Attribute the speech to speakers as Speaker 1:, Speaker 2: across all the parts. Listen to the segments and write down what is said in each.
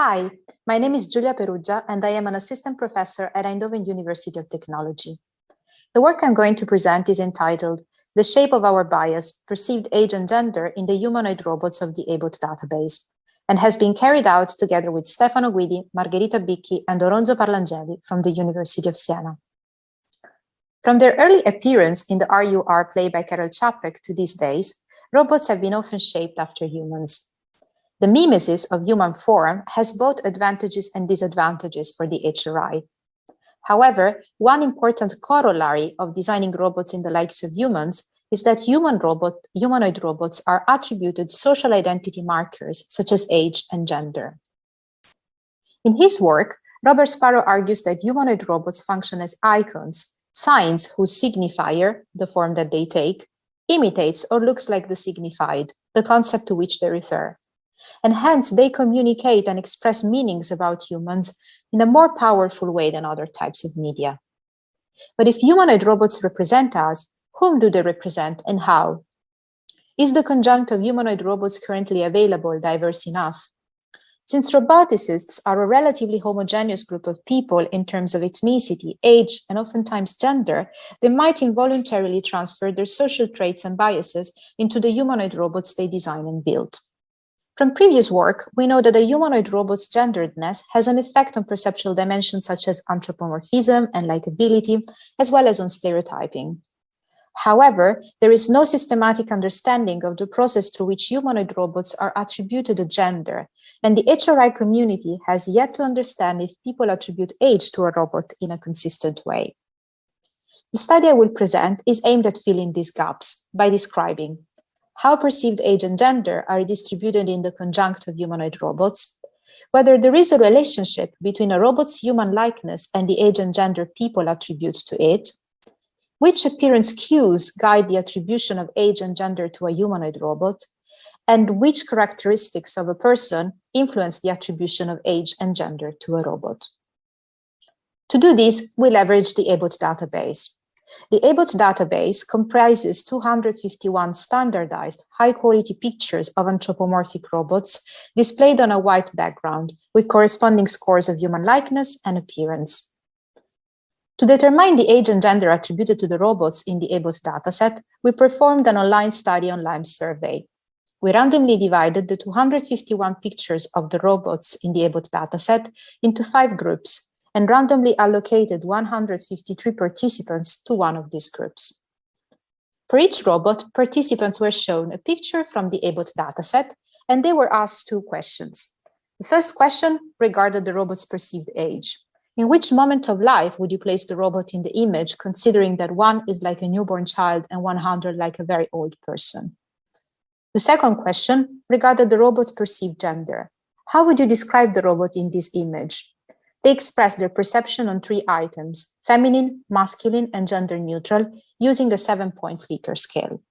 Speaker 1: Hi, my name is Giulia Perugia, and I am an assistant professor at Eindhoven University of Technology. The work I'm going to present is entitled The Shape of Our Bias, Perceived Age and Gender in the Humanoid Robots of the ABOT database, and has been carried out together with Stefano Guidi, Margherita Bicchi, and Oronzo Parlangeli from the University of Siena. From their early appearance in the RUR play by Karel Čapek to these days, robots have been often shaped after humans. The mimesis of human form has both advantages and disadvantages for the HRI. However, one important corollary of designing robots in the likes of humans is that humanoid robots are attributed social identity markers such as age and gender. In his work, Robert Sparrow argues that humanoid robots function as icons, signs whose signifier, the form that they take, imitates or looks like the signified, the concept to which they refer. And hence they communicate and express meanings about humans in a more powerful way than other types of media. But if humanoid robots represent us, whom do they represent and how? Is the conjunct of humanoid robots currently available diverse enough? Since roboticists are a relatively homogeneous group of people in terms of ethnicity, age, and oftentimes gender, they might involuntarily transfer their social traits and biases into the humanoid robots they design and build. From previous work, we know that a humanoid robot's genderedness has an effect on perceptual dimensions such as anthropomorphism and likability, as well as on stereotyping. However, there is no systematic understanding of the process through which humanoid robots are attributed a gender, and the HRI community has yet to understand if people attribute age to a robot in a consistent way. The study I will present is aimed at filling these gaps by describing how perceived age and gender are distributed in the conjunct of humanoid robots, whether there is a relationship between a robot's human likeness and the age and gender people attribute to it, which appearance cues guide the attribution of age and gender to a humanoid robot, and which characteristics of a person influence the attribution of age and gender to a robot. To do this, we leverage the ABOT database. The ABOT database comprises 251 standardized, high-quality pictures of anthropomorphic robots displayed on a white background with corresponding scores of human likeness and appearance. To determine the age and gender attributed to the robots in the ABOT dataset, we performed an online study on Lime survey. We randomly divided the 251 pictures of the robots in the ABOT dataset into 5 groups and randomly allocated 153 participants to one of these groups. For each robot, participants were shown a picture from the ABOT dataset, and they were asked 2 questions. The first question regarded the robot's perceived age. In which moment of life would you place the robot in the image, considering that one is like a newborn child and 100 like a very old person? The second question regarded the robot's perceived gender. How would you describe the robot in this image? They expressed their perception on 3 items: feminine, masculine, and gender neutral, using a 7-point Likert scale.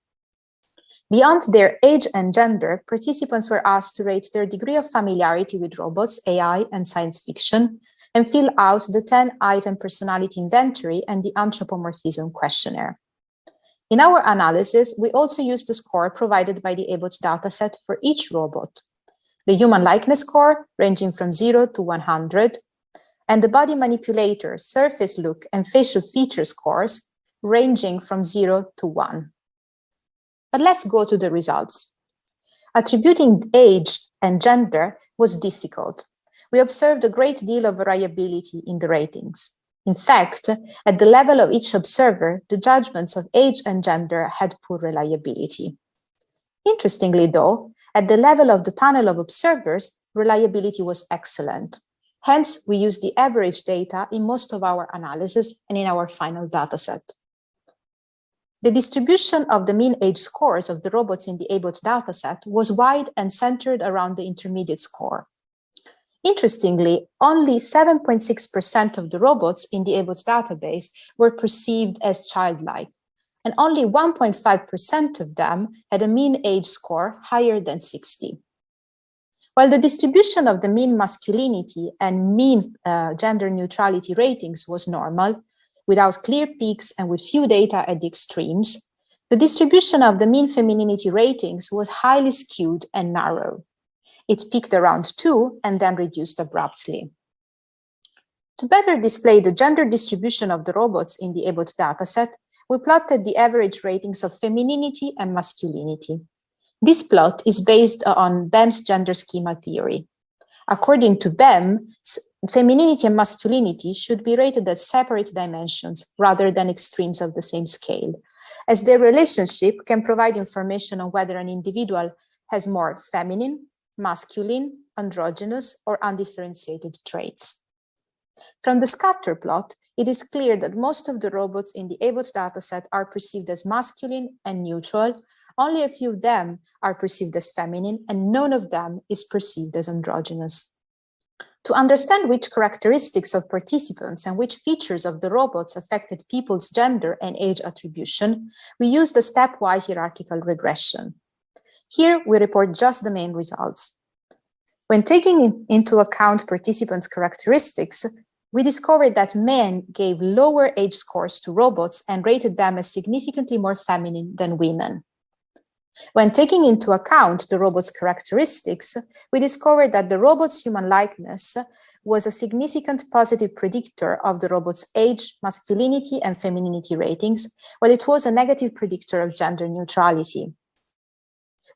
Speaker 1: Beyond their age and gender, participants were asked to rate their degree of familiarity with robots, AI, and science fiction, and fill out the 10-item personality inventory and the anthropomorphism questionnaire. In our analysis, we also used the score provided by the ABOT dataset for each robot: the human likeness score, ranging from 0 to 100, and the body manipulator, surface look, and facial feature scores, ranging from 0 to 1. But let's go to the results. Attributing age and gender was difficult. We observed a great deal of variability in the ratings. In fact, at the level of each observer, the judgments of age and gender had poor reliability. Interestingly, though, at the level of the panel of observers, reliability was excellent. Hence, we used the average data in most of our analysis and in our final dataset. The distribution of the mean age scores of the robots in the ABOT dataset was wide and centered around the intermediate score. Interestingly, only 7.6% of the robots in the ABOT database were perceived as childlike, and only 1.5% of them had a mean age score higher than 60. While the distribution of the mean masculinity and mean gender neutrality ratings was normal, without clear peaks and with few data at the extremes, the distribution of the mean femininity ratings was highly skewed and narrow. It peaked around 2 and then reduced abruptly. To better display the gender distribution of the robots in the ABOT dataset, we plotted the average ratings of femininity and masculinity. This plot is based on BEM's gender schema theory. According to BEM, femininity and masculinity should be rated as separate dimensions rather than extremes of the same scale, as their relationship can provide information on whether an individual has more feminine, masculine, androgynous, or undifferentiated traits. From the scatter plot, it is clear that most of the robots in the ABOT dataset are perceived as masculine and neutral. Only a few of them are perceived as feminine, and none of them is perceived as androgynous. To understand which characteristics of participants and which features of the robots affected people's gender and age attribution, we used a stepwise hierarchical regression. Here, we report just the main results. When taking into account participants' characteristics, we discovered that men gave lower age scores to robots and rated them as significantly more feminine than women. When taking into account the robot's characteristics, we discovered that the robot's human likeness was a significant positive predictor of the robot's age, masculinity, and femininity ratings, while it was a negative predictor of gender neutrality.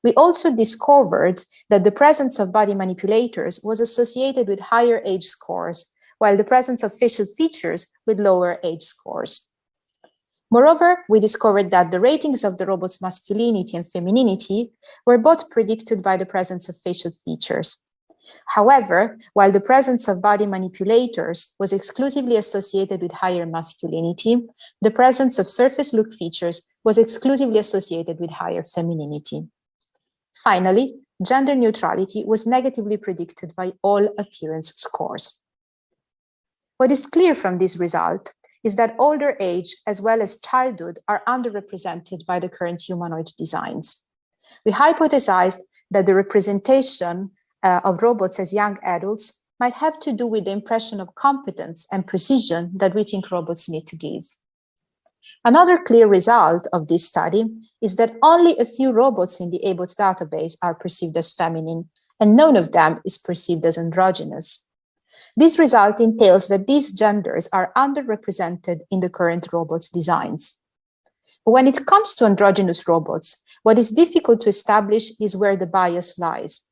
Speaker 1: We also discovered that the presence of body manipulators was associated with higher age scores, while the presence of facial features with lower age scores. Moreover, we discovered that the ratings of the robot's masculinity and femininity were both predicted by the presence of facial features. However, while the presence of body manipulators was exclusively associated with higher masculinity, the presence of surface look features was exclusively associated with higher femininity. Finally, gender neutrality was negatively predicted by all appearance scores. What is clear from this result is that older age as well as childhood are underrepresented by the current humanoid designs. We hypothesized that the representation of robots as young adults might have to do with the impression of competence and precision that we think robots need to give. Another clear result of this study is that only a few robots in the ABOT database are perceived as feminine, and none of them is perceived as androgynous. This result entails that these genders are underrepresented in the current robot designs. When it comes to androgynous robots, what is difficult to establish is where the bias lies.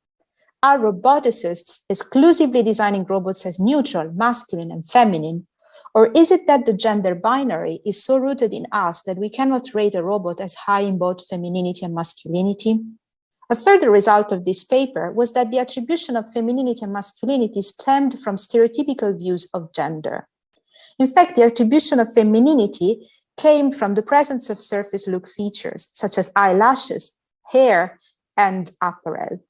Speaker 1: Are roboticists exclusively designing robots as neutral, masculine, and feminine? Or is it that the gender binary is so rooted in us that we cannot rate a robot as high in both femininity and masculinity? A further result of this paper was that the attribution of femininity and masculinity stemmed from stereotypical views of gender. In fact, the attribution of femininity came from the presence of surface look features, such as eyelashes, hair, and apparel,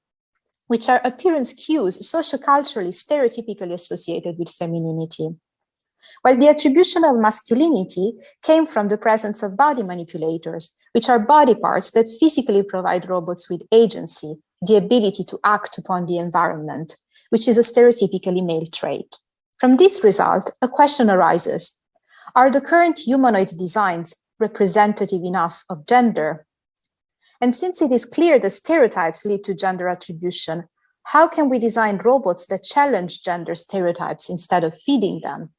Speaker 1: which are appearance cues socioculturally stereotypically associated with femininity. While the attribution of masculinity came from the presence of body manipulators, which are body parts that physically provide robots with agency, the ability to act upon the environment, which is a stereotypically male trait. From this result, a question arises: are the current humanoid designs representative enough of gender? And since it is clear that stereotypes lead to gender attribution, how can we design robots that challenge gender stereotypes instead of feeding them?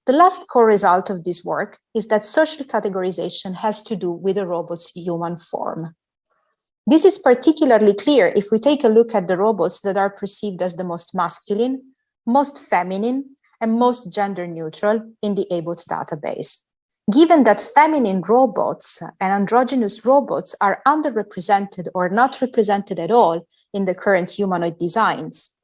Speaker 1: The last core result of this work is that social categorization has to do with a robot's human form. This is particularly clear if we take a look at the robots that are perceived as the most masculine, most feminine, and most gender neutral in the ABOT database. Given that feminine robots and androgynous robots are underrepresented or not represented at all in the current humanoid designs,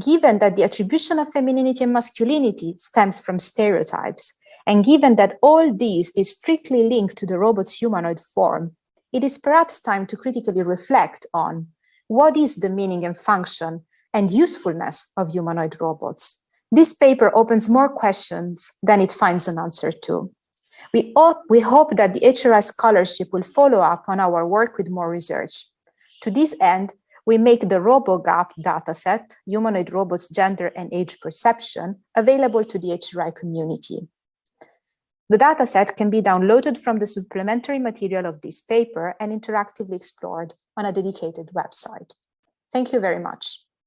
Speaker 1: given that the attribution of femininity and masculinity stems from stereotypes, and given that all these is strictly linked to the robot's humanoid form, it is perhaps time to critically reflect on what is the meaning and function and usefulness of humanoid robots. This paper opens more questions than it finds an answer to. We hope that the HRS scholarship will follow up on our work with more research. To this end, we make the RoboGap dataset, Humanoid Robots Gender and Age Perception, available to the HRI community. The dataset can be downloaded from the supplementary material of this paper and interactively explored on a dedicated website. Thank you very much.